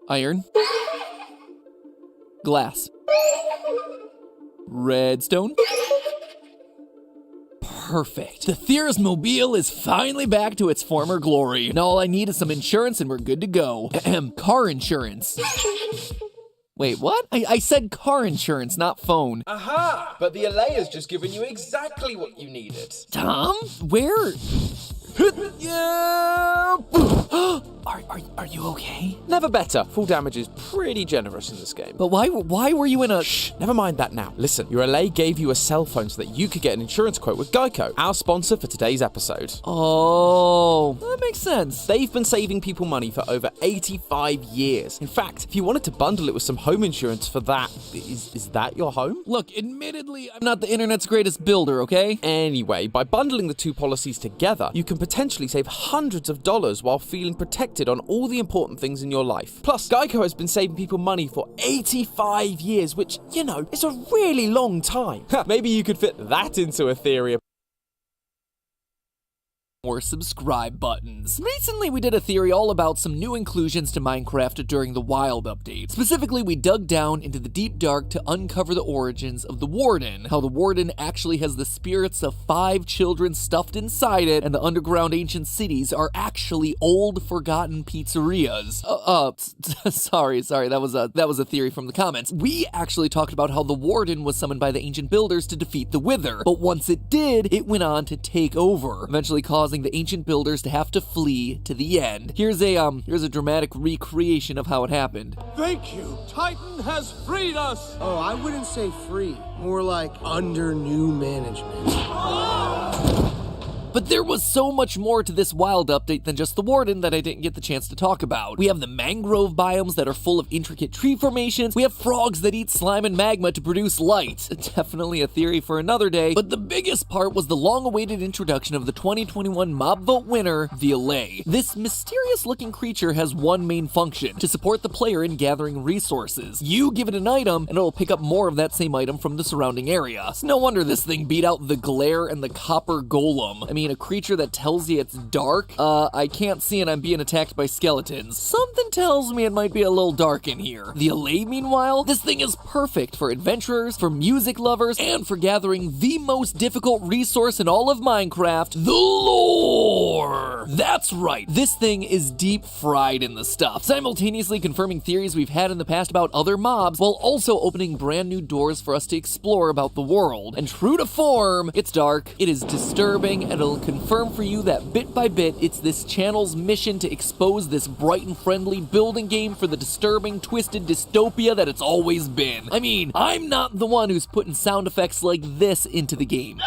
Iron. Glass. Redstone. Perfect. The Therismobile is finally back to its former glory. And all I need is some insurance and we're good to go. Car insurance. Wait, what? I said car insurance, not phone. Aha! But the LA has just given you exactly what you needed. Tom? Where? Yeah. Are you okay? Never better. Full damage is pretty generous in this game. But why were you in a... Shh, never mind that now. Listen, your LA gave you a cell phone so that you could get an insurance quote with Geico, our sponsor for today's episode. Oh, that makes sense. They've been saving people money for over 85 years. In fact, if you wanted to bundle it with some home insurance for that, is that your home? Look, admittedly, I'm not the internet's greatest builder, okay? Anyway, by bundling the two policies together, you can potentially save hundreds of dollars while feeling protected on all the important things in your life. Plus, Geico has been saving people money for 85 years, which, you know, is a really long time. Maybe you could fit that into a theory. Or subscribe buttons. Recently, we did a theory all about some new inclusions to Minecraft during the Wild update. Specifically, we dug down into the deep dark to uncover the origins of the Warden, how the Warden actually has the spirits of 5 children stuffed inside it, and the underground ancient cities are actually old, forgotten pizzerias. Sorry, that was a theory from the comments. We actually talked about how the Warden was summoned by the ancient builders to defeat the Wither, but once it did, it went on to take over, eventually causing the ancient builders to have to flee to the end. Here's a dramatic recreation of how it happened. Thank you! Titan has freed us! Oh, I wouldn't say free. More like under new management. But there was so much more to this Wild update than just the Warden that I didn't get the chance to talk about. We have the mangrove biomes that are full of intricate tree formations. We have frogs that eat slime and magma to produce light. Definitely a theory for another day. But the biggest part was the long-awaited introduction of the 2021 Mob Vote winner, the Allay. This mysterious-looking creature has one main function: to support the player in gathering resources. You give it an item, and it'll pick up more of that same item from the surrounding area. It's no wonder this thing beat out the Glare and the Copper Golem. I mean, a creature that tells you it's dark? I can't see and I'm being attacked by skeletons. Something tells me it might be a little dark in here. The Allay, meanwhile, this thing is perfect for adventurers, for music lovers, and for gathering the most difficult resource in all of Minecraft, the lore! That's right, this thing is deep fried in the stuff, simultaneously confirming theories we've had in the past about other mobs, while also opening brand new doors for us to explore about the world. And true to form, it's dark, it is disturbing, and it'll confirm for you that bit by bit, it's this channel's mission to expose this bright and friendly building game for the disturbing, twisted dystopia that it's always been. I mean, I'm not the one who's putting sound effects like this into the game.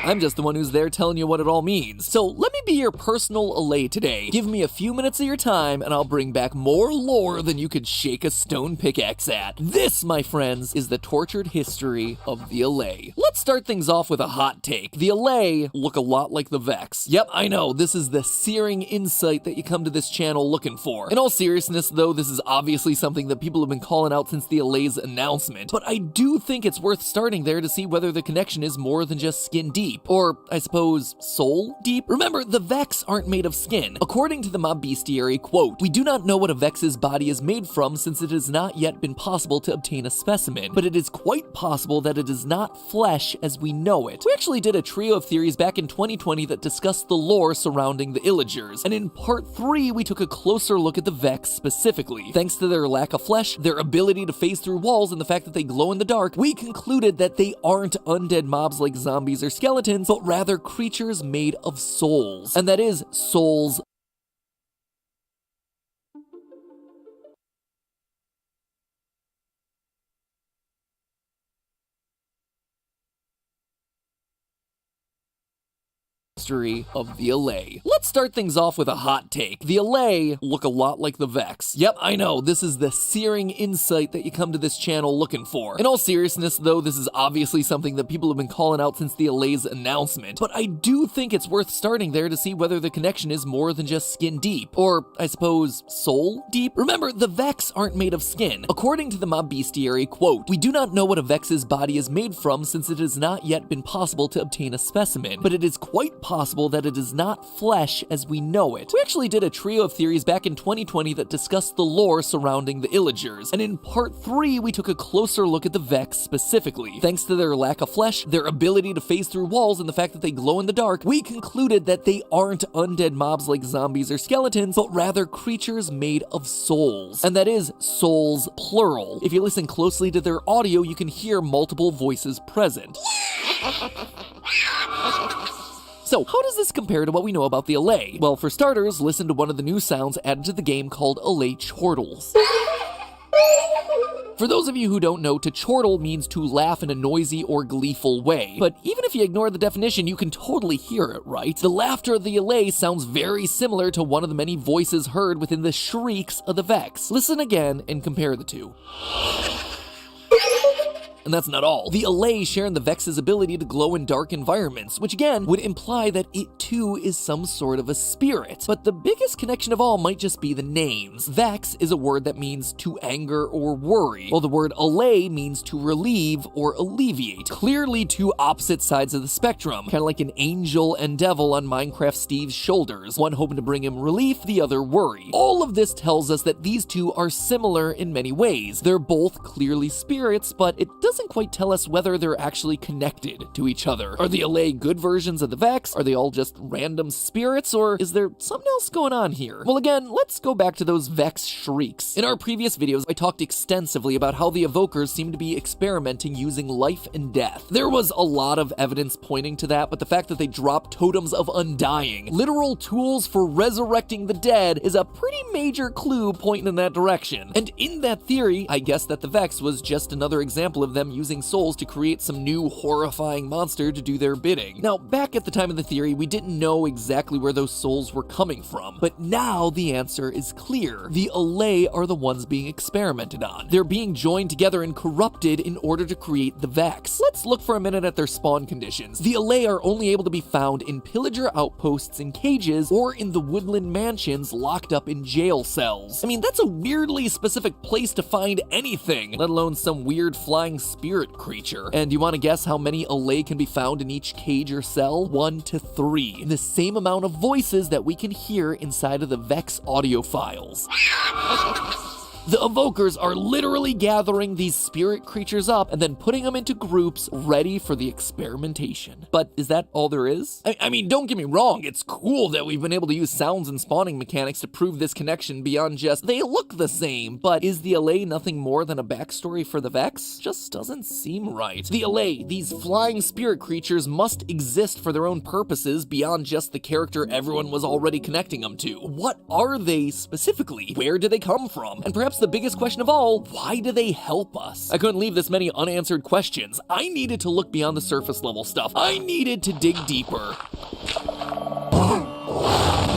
I'm just the one who's there telling you what it all means. So let me be your personal Allay today. Give me a few minutes of your time and I'll bring back more lore than you could shake a stone pickaxe at. This, my friends, is the tortured history of the Allay. Let's start things off with a hot take. The Allay look a lot like the Vex. Yep, I know, this is the searing insight that you come to this channel looking for. In all seriousness though, this is obviously something that people have been calling out since the Allay's announcement, but I do think it's worth starting there to see whether the connection is more than just skin deep. Or, I suppose, soul deep? Remember, the Vex aren't made of skin. According to the Mob Bestiary, quote, "We do not know what a Vex's body is made from since it has not yet been possible to obtain a specimen, but it is quite possible that it is not flesh as we know it." We actually did a trio of theories back in 2020 that discussed the lore surrounding the Illagers, and in part 3, we took a closer look at the Vex specifically. Thanks to their lack of flesh, their ability to phase through walls, and the fact that they glow in the dark, we concluded that they aren't undead mobs like zombies or skeletons, but rather creatures made of souls. And that is, souls of the Allay. Let's start things off with a hot take. The Allay look a lot like the Vex. Yep, I know, this is the searing insight that you come to this channel looking for. In all seriousness though, this is obviously something that people have been calling out since the Allay's announcement, but I do think it's worth starting there to see whether the connection is more than just skin deep. Or, I suppose, soul deep? Remember, the Vex aren't made of skin. According to the Mob Bestiary, quote, "We do not know what a Vex's body is made from since it has not yet been possible to obtain a specimen, but it is quite possible that it is not flesh as we know it. We actually did a trio of theories back in 2020 that discussed the lore surrounding the Illagers, and in part 3 we took a closer look at the Vex specifically. Thanks to their lack of flesh, their ability to phase through walls, and the fact that they glow in the dark, we concluded that they aren't undead mobs like zombies or skeletons, but rather creatures made of souls. And that is souls plural. If you listen closely to their audio, you can hear multiple voices present. So, how does this compare to what we know about the Allay? Well, for starters, listen to one of the new sounds added to the game called Allay chortles. For those of you who don't know, to chortle means to laugh in a noisy or gleeful way. But even if you ignore the definition, you can totally hear it, right? The laughter of the Allay sounds very similar to one of the many voices heard within the shrieks of the Vex. Listen again and compare the two. And that's not all. The Allay share in the Vex's ability to glow in dark environments, which again would imply that it too is some sort of a spirit. But the biggest connection of all might just be the names. Vex is a word that means to anger or worry, while the word Allay means to relieve or alleviate. Clearly two opposite sides of the spectrum, kind of like an angel and devil on Minecraft Steve's shoulders, one hoping to bring him relief, the other worry. All of this tells us that these two are similar in many ways. They're both clearly spirits, but it doesn't quite tell us whether they're actually connected to each other. Are the Allay good versions of the Vex? Are they all just random spirits, or is there something else going on here? Well, again, let's go back to those Vex shrieks. In our previous videos, I talked extensively about how the Evokers seem to be experimenting using life and death. There was a lot of evidence pointing to that, but the fact that they drop totems of undying, literal tools for resurrecting the dead, is a pretty major clue pointing in that direction. And in that theory, I guess that the Vex was just another example of them using souls to create some new horrifying monster to do their bidding. Now, back at the time of the theory, we didn't know exactly where those souls were coming from, but now the answer is clear. The Allay are the ones being experimented on. They're being joined together and corrupted in order to create the Vex. Let's look for a minute at their spawn conditions. The Allay are only able to be found in pillager outposts in cages or in the woodland mansions locked up in jail cells. I mean, that's a weirdly specific place to find anything, let alone some weird flying spirit creature. And you want to guess how many Allay can be found in each cage or cell? 1 to 3. The same amount of voices that we can hear inside of the Vex audio files. The Evokers are literally gathering these spirit creatures up and then putting them into groups ready for the experimentation. But is that all there is? I mean, don't get me wrong, it's cool that we've been able to use sounds and spawning mechanics to prove this connection beyond just they look the same, but is the Allay nothing more than a backstory for the Vex? Just doesn't seem right. The Allay, these flying spirit creatures, must exist for their own purposes beyond just the character everyone was already connecting them to. What are they specifically? Where do they come from? And perhaps the biggest question of all, why do they help us? I couldn't leave this many unanswered questions. I needed to look beyond the surface level stuff. I needed to dig deeper.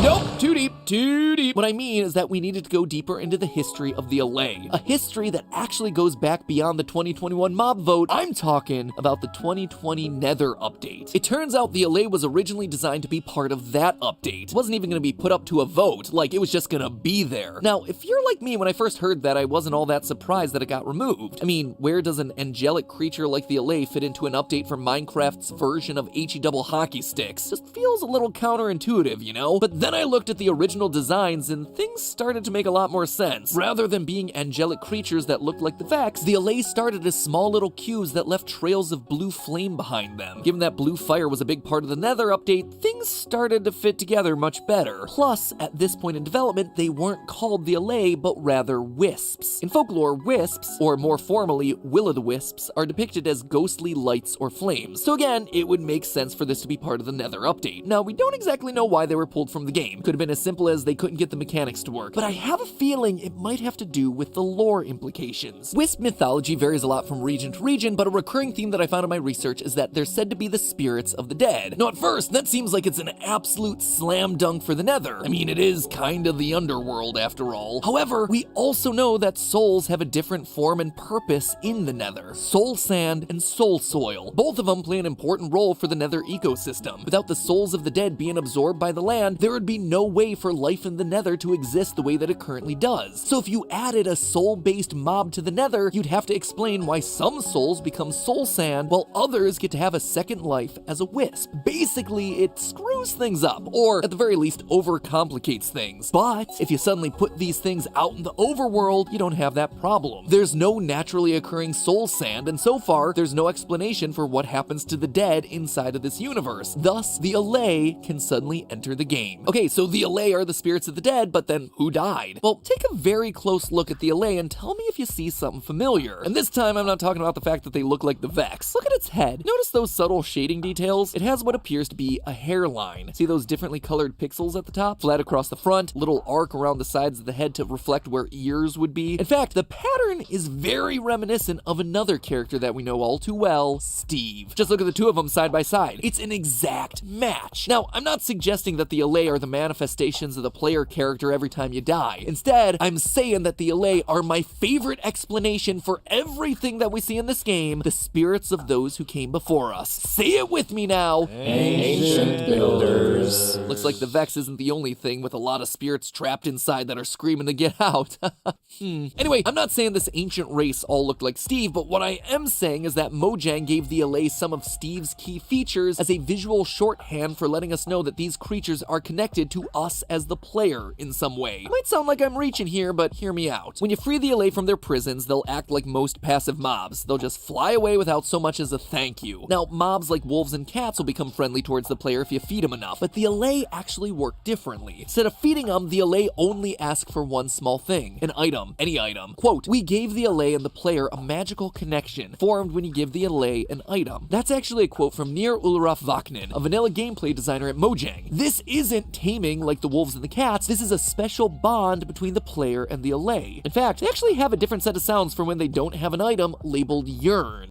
Nope, too deep, too deep. What I mean is that we needed to go deeper into the history of the Allay. A history that actually goes back beyond the 2021 mob vote. I'm talking about the 2020 Nether update. It turns out the Allay was originally designed to be part of that update. It wasn't even going to be put up to a vote, like it was just going to be there. Now, if you're like me, when I first heard that, I wasn't all that surprised that it got removed. I mean, where does an angelic creature like the Allay fit into an update for Minecraft's version of HE double hockey sticks? Just feels a little counterintuitive, you know? But then I looked at the original designs and things started to make a lot more sense. Rather than being angelic creatures that looked like the Vex, the Allay started as small little cubes that left trails of blue flame behind them. Given that blue fire was a big part of the Nether update, things started to fit together much better. Plus, at this point in development, they weren't called the Allay, but rather wisps. In folklore, wisps, or more formally, will-o'-the-wisps, are depicted as ghostly lights or flames. So again, it would make sense for this to be part of the Nether update. Now, we don't exactly know why they were pulled from the game. Could have been as simple as they couldn't get the mechanics to work, but I have a feeling it might have to do with the lore implications. Wisp mythology varies a lot from region to region, but a recurring theme that I found in my research is that they're said to be the spirits of the dead. Now at first, that seems like it's an absolute slam dunk for the Nether. I mean, it is kind of the underworld after all. However, we also know that souls have a different form and purpose in the Nether. Soul sand and soul soil. Both of them play an important role for the Nether ecosystem. Without the souls of the dead being absorbed by the land, there would be no way for life in the Nether to exist the way that it currently does. So if you added a soul-based mob to the Nether, you'd have to explain why some souls become soul sand while others get to have a second life as a wisp. Basically, it screws things up, or at the very least overcomplicates things. But if you suddenly put these things out in the overworld, you don't have that problem. There's no naturally occurring soul sand, and so far, there's no explanation for what happens to the dead inside of this universe. Thus, the Allay can suddenly enter the game. Okay, so the Allay are the spirits of the dead, but then who died? Well, take a very close look at the Allay and tell me if you see something familiar. And this time, I'm not talking about the fact that they look like the Vex. Look at its head. Notice those subtle shading details? It has what appears to be a hairline. See those differently colored pixels at the top? Flat across the front, little arc around the sides of the head to reflect where ears would be. In fact, the pattern is very reminiscent of another character that we know all too well, Steve. Just look at the two of them side by side. It's an exact match. Now, I'm not suggesting that the Allay are the manifestations of the player character every time you die. Instead, I'm saying that the Allay are my favorite explanation for everything that we see in this game, the spirits of those who came before us. Say it with me now. Ancient builders. Looks like the Vex isn't the only thing with a lot of spirits trapped inside that are screaming to get out. Anyway, I'm not saying this ancient race all looked like Steve, but what I am saying is that Mojang gave the Allay some of Steve's key features as a visual shorthand for letting us know that these creatures are connected to us as the player in some way. Might sound like I'm reaching here, but hear me out. When you free the Allay from their prisons, they'll act like most passive mobs. They'll just fly away without so much as a thank you. Now, mobs like wolves and cats will become friendly towards the player if you feed them enough, but the Allay actually work differently. Instead of feeding them, the Allay only ask for one small thing, an item, any item. Quote, "We gave the Allay and the player a magical connection, formed when you give the Allay an item." That's actually a quote from Nir Ulraf Vaknin, a vanilla gameplay designer at Mojang. This isn't taming like the wolves and the cats, this is a special bond between the player and the Allay. In fact, they actually have a different set of sounds for when they don't have an item labeled yearn.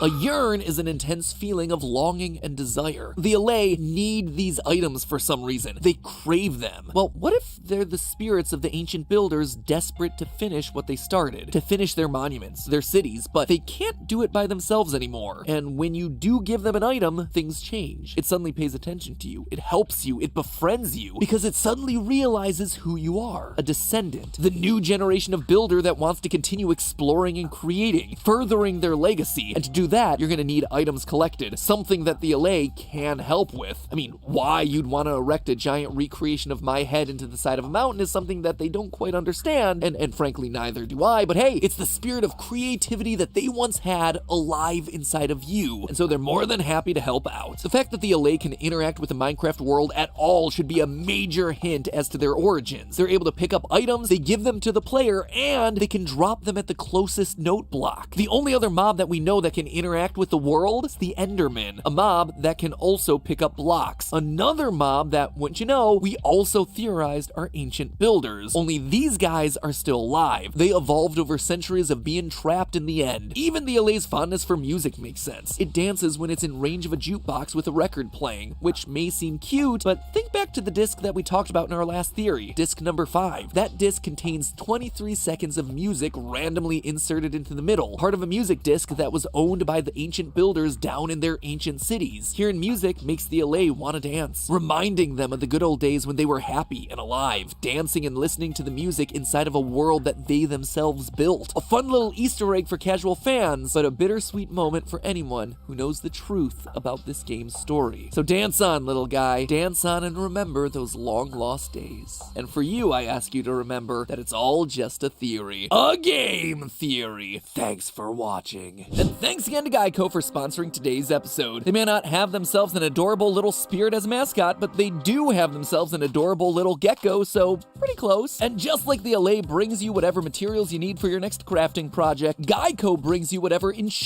A yearn is an intense feeling of longing and desire. The Allay need these items for some reason. They crave them. Well, what if they're the spirits of the ancient builders desperate to finish what they started? To finish their monuments, their cities, but they can't do it by themselves anymore. And when you do give them an item, things change. It suddenly pays attention to you. It helps you. It befriends you. Because it suddenly realizes who you are. A descendant. The new generation of builder that wants to continue exploring and creating, furthering their legacy. And to do that, you're gonna need items collected, something that the Allay can help with. I mean, why you'd want to erect a giant recreation of my head into the side of a mountain is something that they don't quite understand, and frankly, neither do I, but hey, it's the spirit of creativity that they once had alive inside of you, and so they're more than happy to help out. The fact that the Allay can interact with the Minecraft world at all should be a major hint as to their origins. They're able to pick up items, they give them to the player, and they can drop them at the closest note block. The only other mob that we know that can interact with the world is the Enderman, a mob that can also pick up blocks. Another mob that, wouldn't you know, we also theorized are ancient builders. Only these guys are still alive. They evolved over centuries of being trapped in the end. Even the Allay's fondness for music makes sense. It dances when it's in range of a jukebox with a record playing, which may seem cute, but think back to the disc that we talked about in our last theory, disc number 5. That disc contains 23 seconds of music randomly inserted into the middle, part of a music disc that was owned by the ancient builders down in their ancient cities. Hearing music makes the Allay want to dance, reminding them of the good old days when they were happy and alive, dancing and listening to the music inside of a world that they themselves built. A fun little Easter egg for casual fans, but a bittersweet moment for anyone who knows the truth about this game's story. So dance on, little guy. Dance on and remember those long lost days. And for you, I ask you to remember that it's all just a theory. A game theory. Thanks for watching. And thanks again to Geico for sponsoring today's episode. They may not have themselves an adorable little spirit as a mascot, but they do have themselves an adorable little gecko, so pretty close. And just like the Allay brings you whatever materials you need for your next crafting project, Geico brings you whatever insurance